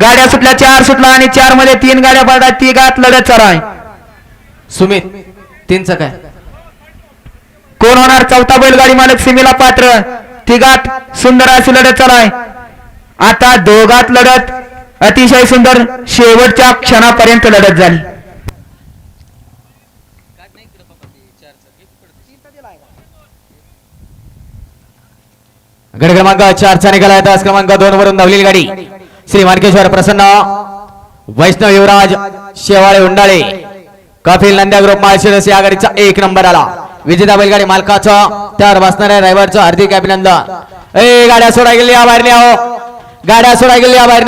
गाड्या सुटल्या 4 सुटला आणि 4 मध्ये 3 गाड्या पडतात. ती गाठ लढत चालू आहे. सुमित 3चं काय कोण होणार चौथा बैलगाडी मालक सीमेला पात्र. ती गाठ सुंदर अशी लढत चालू आहे. आता दोघात लढत अतिशय सुंदर शेवटच्या क्षणापर्यंत लढत झाली. गड क्रमांक 4चा निकाल आहे. तास क्रमांक 2 वरून धावलेली गाडी श्री मानकेश्वर प्रसन्न वैष्णव युवराज शेवाळे उंडाळे कपिल नंद्या ग्रुप माळशिरस या गाडीचा 1 नंबर आला. विजेता बैलगाडी मालकाचं त्यावर बसणाऱ्या ड्रायव्हरचं हार्दिक अभिनंदन. गाड्या सोडा गेली या बाहेर, गाड्या सोडा गेली या बाहेर.